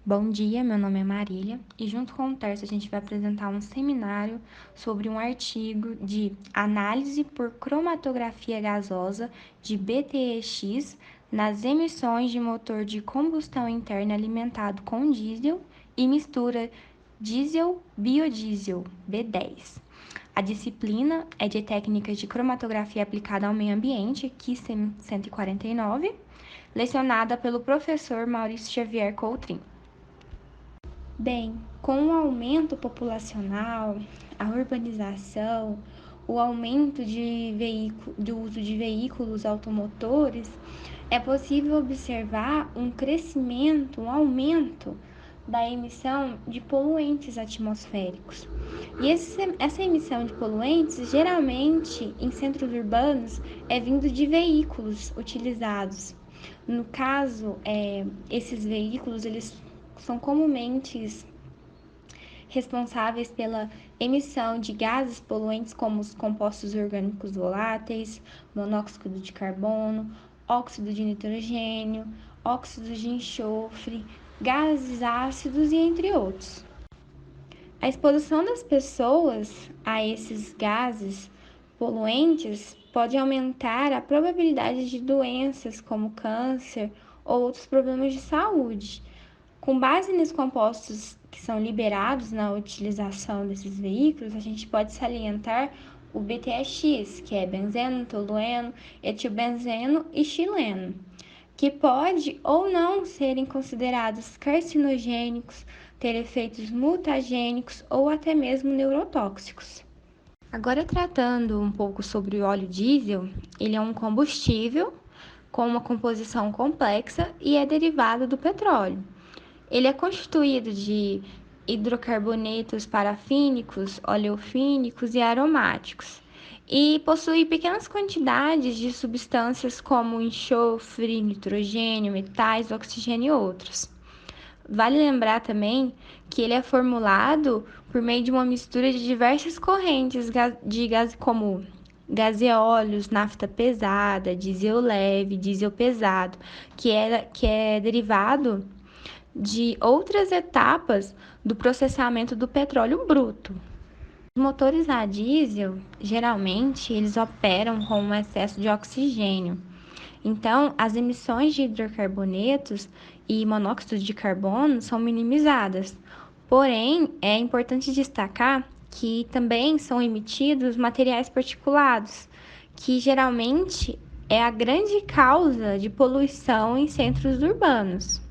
Bom dia, meu nome é Marília e junto com o Terço a gente vai apresentar um seminário sobre um artigo de análise por cromatografia gasosa de BTEX nas emissões de motor de combustão interna alimentado com diesel e mistura diesel-biodiesel B10. A disciplina é de técnicas de cromatografia aplicada ao meio ambiente, QCM 149, lecionada pelo professor Maurício Xavier Coutrinho. Bem, com o aumento populacional, a urbanização, o aumento do uso de veículos automotores, é possível observar um crescimento, um aumento da emissão de poluentes atmosféricos. E essa emissão de poluentes, geralmente em centros urbanos, é vindo de veículos utilizados. No caso, esses veículos, eles são comumente responsáveis pela emissão de gases poluentes como os compostos orgânicos voláteis, monóxido de carbono, óxido de nitrogênio, óxido de enxofre, gases ácidos e entre outros. A exposição das pessoas a esses gases poluentes pode aumentar a probabilidade de doenças como câncer ou outros problemas de saúde. Com base nos compostos que são liberados na utilização desses veículos, a gente pode salientar o BTX, que é benzeno, tolueno, etilbenzeno e xileno, que pode ou não serem considerados carcinogênicos, ter efeitos mutagênicos ou até mesmo neurotóxicos. Agora, tratando um pouco sobre o óleo diesel, ele é um combustível com uma composição complexa e é derivado do petróleo. Ele é constituído de hidrocarbonetos parafínicos, oleofínicos e aromáticos, e possui pequenas quantidades de substâncias como enxofre, nitrogênio, metais, oxigênio e outros. Vale lembrar também que ele é formulado por meio de uma mistura de diversas correntes de gás, como gaseóleos, nafta pesada, diesel leve, diesel pesado, que é derivado de outras etapas do processamento do petróleo bruto. Os motores a diesel, geralmente, eles operam com um excesso de oxigênio. Então, as emissões de hidrocarbonetos e monóxido de carbono são minimizadas. Porém, é importante destacar que também são emitidos materiais particulados, que geralmente é a grande causa de poluição em centros urbanos.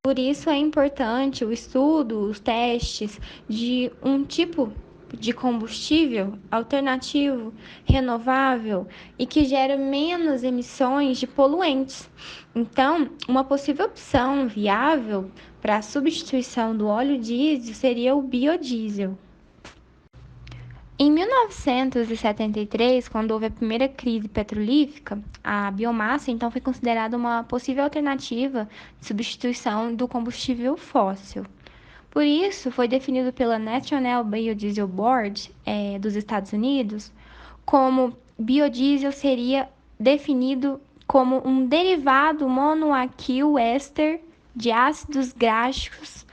Por isso é importante o estudo, os testes de um tipo de combustível alternativo, renovável e que gere menos emissões de poluentes. Então, uma possível opção viável para a substituição do óleo diesel seria o biodiesel. Em 1973, quando houve a primeira crise petrolífica, a biomassa então foi considerada uma possível alternativa de substituição do combustível fóssil. Por isso, foi definido pela National Biodiesel Board dos Estados Unidos como biodiesel seria definido como um derivado monoaquil éster de ácidos graxos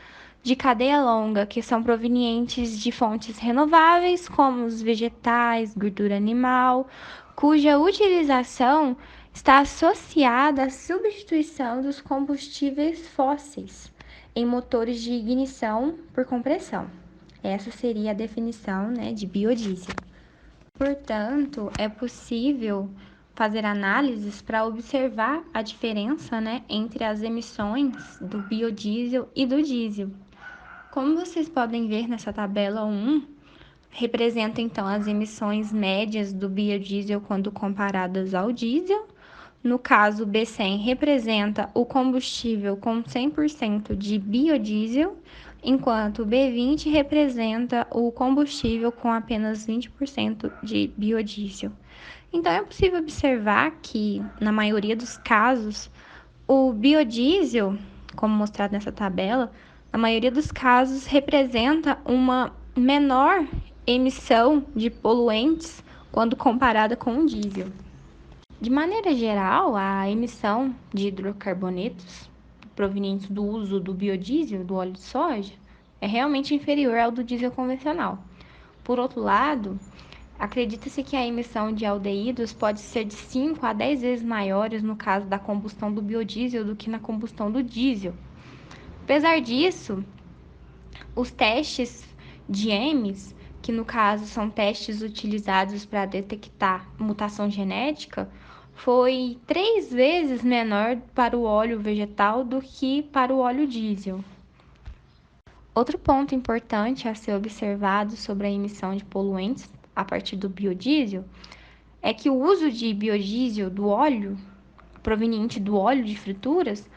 de cadeia longa, que são provenientes de fontes renováveis, como os vegetais, gordura animal, cuja utilização está associada à substituição dos combustíveis fósseis em motores de ignição por compressão. Essa seria a definição, de biodiesel. Portanto, é possível fazer análises para observar a diferença, entre as emissões do biodiesel e do diesel. Como vocês podem ver nessa tabela 1, representa então as emissões médias do biodiesel quando comparadas ao diesel. No caso, o B100 representa o combustível com 100% de biodiesel, enquanto o B20 representa o combustível com apenas 20% de biodiesel. Então, é possível observar que, na maioria dos casos, o biodiesel, como mostrado nessa tabela, na maioria dos casos, representa uma menor emissão de poluentes quando comparada com o diesel. De maneira geral, a emissão de hidrocarbonetos provenientes do uso do biodiesel, do óleo de soja, é realmente inferior ao do diesel convencional. Por outro lado, acredita-se que a emissão de aldeídos pode ser de 5 a 10 vezes maiores no caso da combustão do biodiesel do que na combustão do diesel. Apesar disso, os testes de EMES, que no caso são testes utilizados para detectar mutação genética, foi 3 vezes menor para o óleo vegetal do que para o óleo diesel. Outro ponto importante a ser observado sobre a emissão de poluentes a partir do biodiesel é que o uso de biodiesel do óleo, proveniente do óleo de frituras,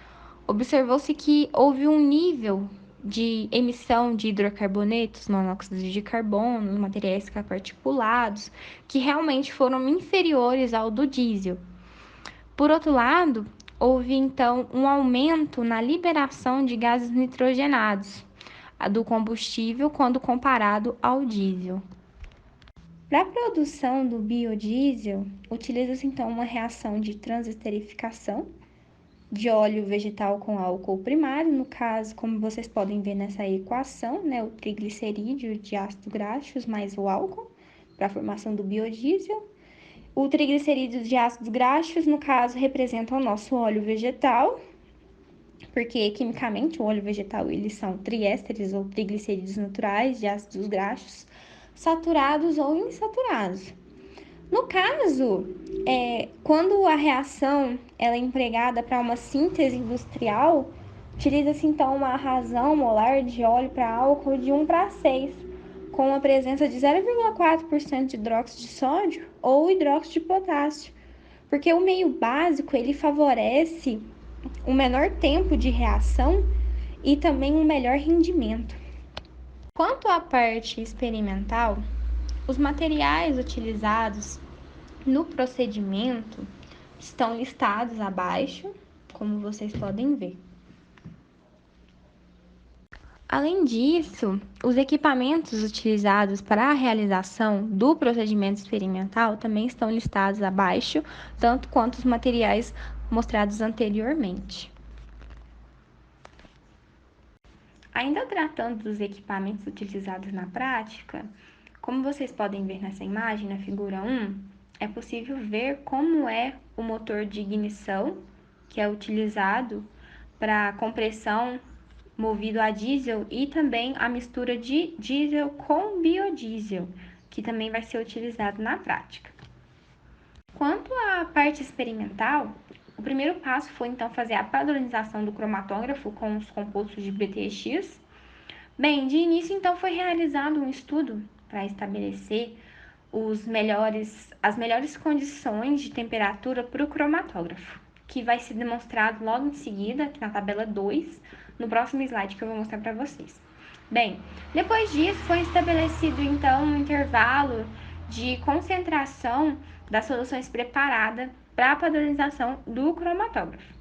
observou-se que houve um nível de emissão de hidrocarbonetos, monóxido de carbono, materiais particulados, que realmente foram inferiores ao do diesel. Por outro lado, houve então um aumento na liberação de gases nitrogenados do combustível quando comparado ao diesel. Para a produção do biodiesel, utiliza-se então uma reação de transesterificação de óleo vegetal com álcool primário, no caso, como vocês podem ver nessa equação, né, o triglicerídeo de ácido graxo mais o álcool para a formação do biodiesel. O triglicerídeo de ácidos graxos, no caso, representa o nosso óleo vegetal, porque quimicamente o óleo vegetal eles são triésteres ou triglicerídeos naturais de ácidos graxos, saturados ou insaturados. No caso, quando a reação ela é empregada para uma síntese industrial, utiliza-se então uma razão molar de óleo para álcool de 1:6, com a presença de 0,4% de hidróxido de sódio ou hidróxido de potássio, porque o meio básico ele favorece um menor tempo de reação e também um melhor rendimento. Quanto à parte experimental, os materiais utilizados no procedimento estão listados abaixo, como vocês podem ver. Além disso, os equipamentos utilizados para a realização do procedimento experimental também estão listados abaixo, tanto quanto os materiais mostrados anteriormente. Ainda tratando dos equipamentos utilizados na prática, como vocês podem ver nessa imagem, na figura 1, é possível ver como é o motor de ignição, que é utilizado para compressão movido a diesel e também a mistura de diesel com biodiesel, que também vai ser utilizado na prática. Quanto à parte experimental, o primeiro passo foi então fazer a padronização do cromatógrafo com os compostos de BTX. Bem, de início então foi realizado um estudo para estabelecer as melhores condições de temperatura para o cromatógrafo, que vai ser demonstrado logo em seguida, aqui na tabela 2, no próximo slide que eu vou mostrar para vocês. Bem, depois disso foi estabelecido então um intervalo de concentração das soluções preparadas para a padronização do cromatógrafo.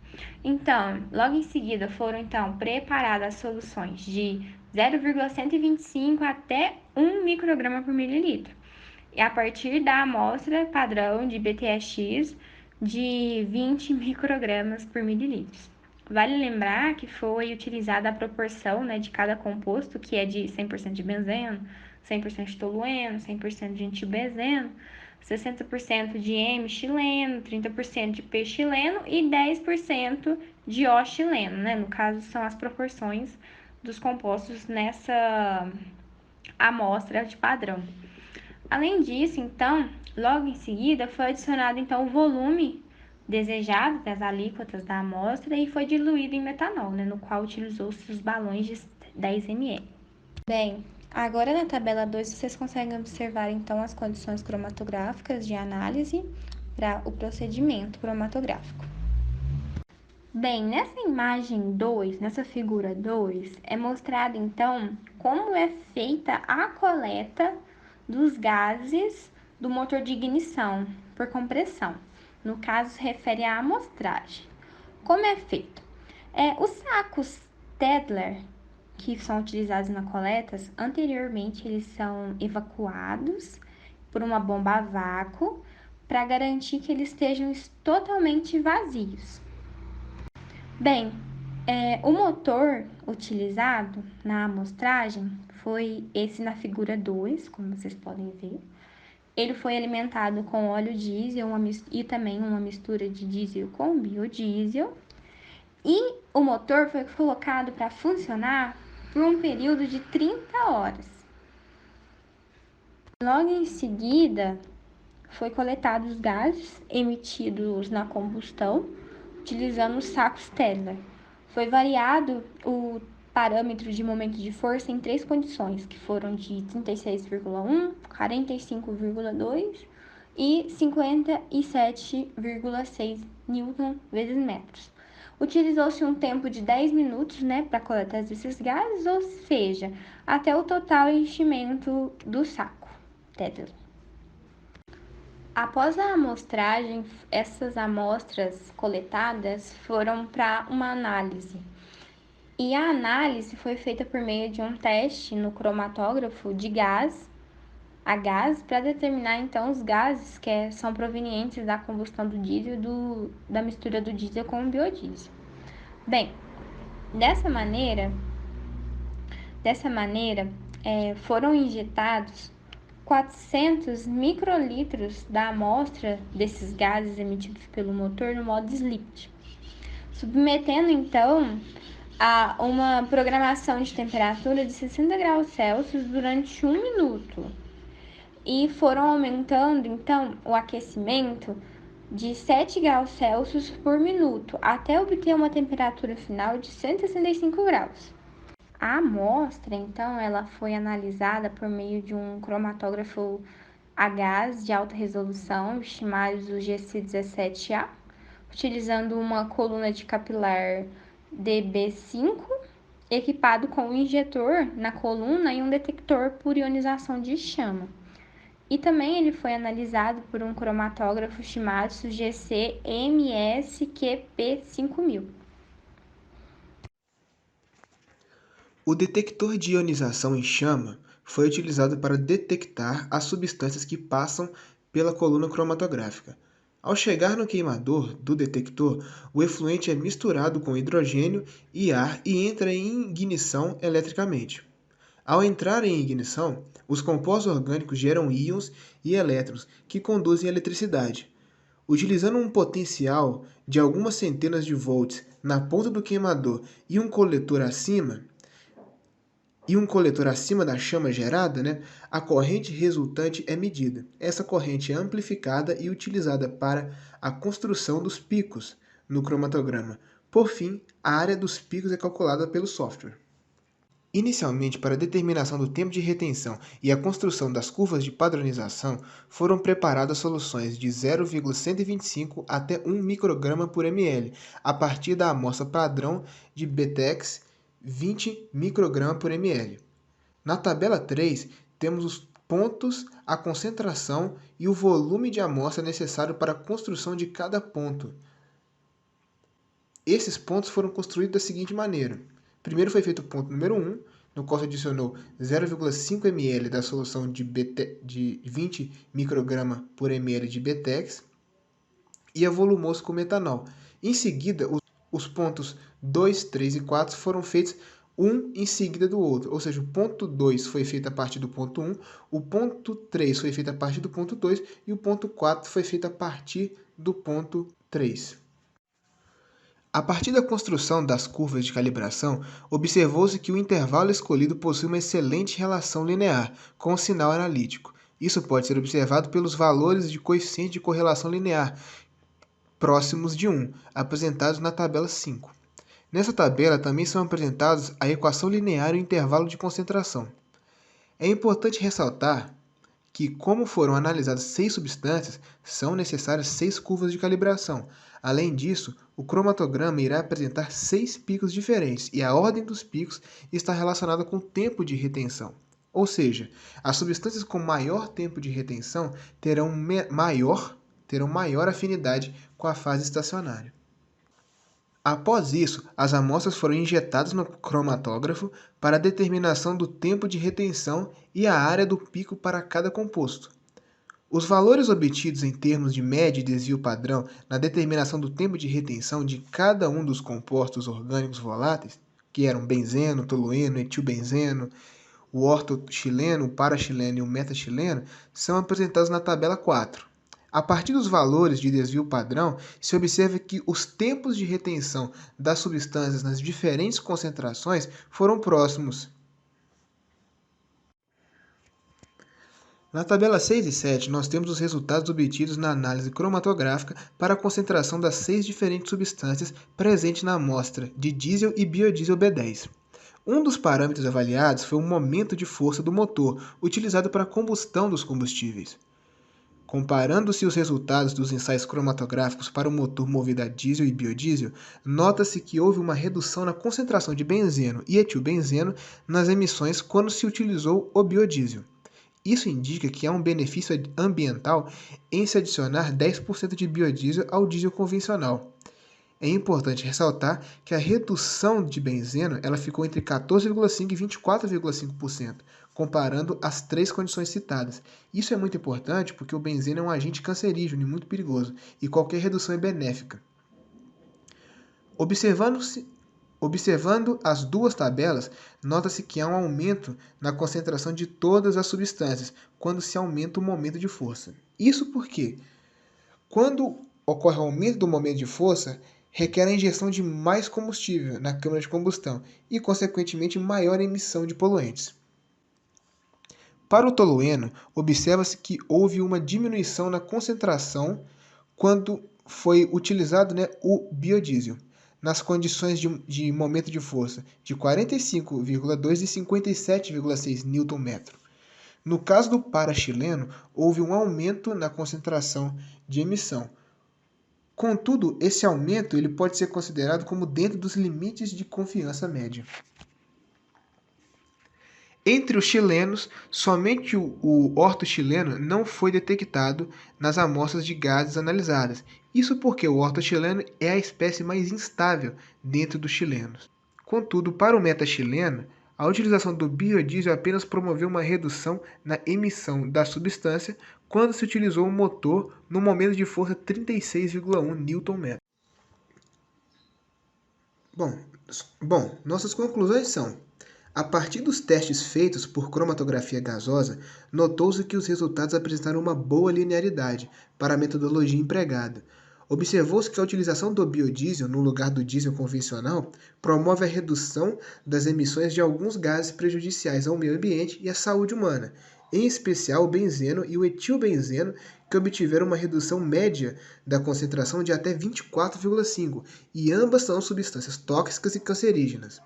Então, logo em seguida foram então preparadas soluções de 0,125 até 1 micrograma por mililitro. E a partir da amostra padrão de BTX de 20 microgramas por mililitro. Vale lembrar que foi utilizada a proporção, né, de cada composto, que é de 100% de benzeno, 100% de tolueno, 100% de etilbenzeno, 60% de M-xileno, 30% de P-xileno e 10% de O-xileno, né? No caso, são as proporções dos compostos nessa amostra de padrão. Além disso, então, logo em seguida, foi adicionado então o volume desejado das alíquotas da amostra e foi diluído em metanol, né, no qual utilizou-se os balões de 10 ml. Bem, agora na tabela 2 vocês conseguem observar então as condições cromatográficas de análise para o procedimento cromatográfico. Bem, nessa imagem 2, nessa figura 2, é mostrado então como é feita a coleta dos gases do motor de ignição por compressão. No caso, se refere à amostragem. Como é feito? Os sacos Tedlar, que são utilizados na coleta, anteriormente eles são evacuados por uma bomba a vácuo para garantir que eles estejam totalmente vazios. Bem, O motor utilizado na amostragem foi esse na figura 2, como vocês podem ver. Ele foi alimentado com óleo diesel e também uma mistura de diesel com biodiesel. E o motor foi colocado para funcionar por um período de 30 horas. Logo em seguida, foi coletados os gases emitidos na combustão, utilizando os sacos Tesla. Foi variado o parâmetro de momento de força em 3 condições, que foram de 36,1, 45,2 e 57,6 Newton vezes metros. Utilizou-se um tempo de 10 minutos, para coletar esses gases, ou seja, até o total enchimento do saco Tesla. Após a amostragem, essas amostras coletadas foram para uma análise. E a análise foi feita por meio de um teste no cromatógrafo de gás, a gás, para determinar então os gases que são provenientes da combustão do diesel, da mistura do diesel com o biodiesel. Bem, dessa maneira, foram injetados 400 microlitros da amostra desses gases emitidos pelo motor no modo sleep, submetendo então a uma programação de temperatura de 60 graus Celsius durante 1 minuto. E foram aumentando então o aquecimento de 7 graus Celsius por minuto, até obter uma temperatura final de 165 graus. A amostra, então, ela foi analisada por meio de um cromatógrafo a gás de alta resolução, chamado GC17A, utilizando uma coluna de capilar DB5, equipado com um injetor na coluna e um detector por ionização de chama. E também ele foi analisado por um cromatógrafo Shimadzu GC-MS-QP5000. O detector de ionização em chama foi utilizado para detectar as substâncias que passam pela coluna cromatográfica. Ao chegar no queimador do detector, o efluente é misturado com hidrogênio e ar e entra em ignição eletricamente. Ao entrar em ignição, os compostos orgânicos geram íons e elétrons que conduzem a eletricidade. Utilizando um potencial de algumas centenas de volts na ponta do queimador e um coletor acima da chama gerada, a corrente resultante é medida. Essa corrente é amplificada e utilizada para a construção dos picos no cromatograma. Por fim, a área dos picos é calculada pelo software. Inicialmente, para a determinação do tempo de retenção e a construção das curvas de padronização, foram preparadas soluções de 0,125 até 1 micrograma por ml, a partir da amostra padrão de BTEX 20 micrograma por ml. Na tabela 3, temos os pontos, a concentração e o volume de amostra necessário para a construção de cada ponto. Esses pontos foram construídos da seguinte maneira. Primeiro foi feito o ponto número 1, no qual se adicionou 0,5 ml da solução de 20 micrograma por ml de BTEX e avolumou-se com metanol. Em seguida, os pontos 2, 3 e 4 foram feitos um em seguida do outro, ou seja, o ponto 2 foi feito a partir do ponto 1, o ponto 3 foi feito a partir do ponto 2 e o ponto 4 foi feito a partir do ponto 3. A partir da construção das curvas de calibração, observou-se que o intervalo escolhido possui uma excelente relação linear com o sinal analítico. Isso pode ser observado pelos valores de coeficiente de correlação linear próximos de 1, apresentados na tabela 5. Nessa tabela também são apresentados a equação linear e o intervalo de concentração. É importante ressaltar que, como foram analisadas 6 substâncias, são necessárias 6 curvas de calibração. Além disso, o cromatograma irá apresentar 6 picos diferentes e a ordem dos picos está relacionada com o tempo de retenção. Ou seja, as substâncias com maior tempo de retenção terão maior afinidade com a fase estacionária. Após isso, as amostras foram injetadas no cromatógrafo para a determinação do tempo de retenção e a área do pico para cada composto. Os valores obtidos em termos de média e desvio padrão na determinação do tempo de retenção de cada um dos compostos orgânicos voláteis, que eram benzeno, tolueno, etilbenzeno, o ortoxileno, o paraxileno e o metaxileno, são apresentados na tabela 4. A partir dos valores de desvio padrão, se observa que os tempos de retenção das substâncias nas diferentes concentrações foram próximos. Na tabela 6 e 7, nós temos os resultados obtidos na análise cromatográfica para a concentração das 6 diferentes substâncias presentes na amostra de diesel e biodiesel B10. Um dos parâmetros avaliados foi o momento de força do motor, utilizado para a combustão dos combustíveis. Comparando-se os resultados dos ensaios cromatográficos para o motor movido a diesel e biodiesel, nota-se que houve uma redução na concentração de benzeno e etilbenzeno nas emissões quando se utilizou o biodiesel. Isso indica que há um benefício ambiental em se adicionar 10% de biodiesel ao diesel convencional. É importante ressaltar que a redução de benzeno ela ficou entre 14,5% e 24,5%, comparando as três condições citadas. Isso é muito importante porque o benzeno é um agente cancerígeno e muito perigoso, e qualquer redução é benéfica. Observando as duas tabelas, nota-se que há um aumento na concentração de todas as substâncias quando se aumenta o momento de força. Isso porque, quando ocorre o aumento do momento de força, requer a injeção de mais combustível na câmara de combustão e, consequentemente, maior emissão de poluentes. Para o tolueno, observa-se que houve uma diminuição na concentração quando foi utilizado o biodiesel, nas condições de momento de força de 45,2 e 57,6 Nm. No caso do paraxileno, houve um aumento na concentração de emissão. Contudo, esse aumento ele pode ser considerado como dentro dos limites de confiança média. Entre os chilenos, somente o ortoxileno não foi detectado nas amostras de gases analisadas. Isso porque o ortoxileno é a espécie mais instável dentro dos chilenos. Contudo, para o metaxileno, a utilização do biodiesel apenas promoveu uma redução na emissão da substância quando se utilizou um motor no momento de força 36,1 Nm. Bom, nossas conclusões são: a partir dos testes feitos por cromatografia gasosa, notou-se que os resultados apresentaram uma boa linearidade para a metodologia empregada. Observou-se que a utilização do biodiesel no lugar do diesel convencional promove a redução das emissões de alguns gases prejudiciais ao meio ambiente e à saúde humana, em especial o benzeno e o etilbenzeno, que obtiveram uma redução média da concentração de até 24,5, e ambas são substâncias tóxicas e cancerígenas.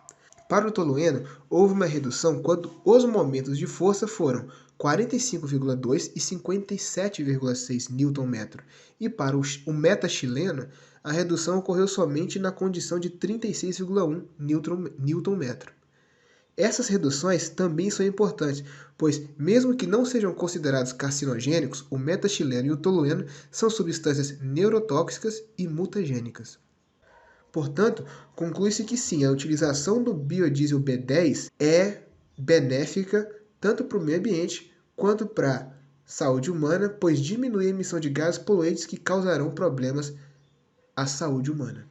Para o tolueno, houve uma redução quando os momentos de força foram 45,2 e 57,6 Nm. E para o metaxileno, a redução ocorreu somente na condição de 36,1 Nm. Essas reduções também são importantes, pois, mesmo que não sejam considerados carcinogênicos, o metaxileno e o tolueno são substâncias neurotóxicas e mutagênicas. Portanto, conclui-se que sim, a utilização do biodiesel B10 é benéfica tanto para o meio ambiente quanto para a saúde humana, pois diminui a emissão de gases poluentes que causarão problemas à saúde humana.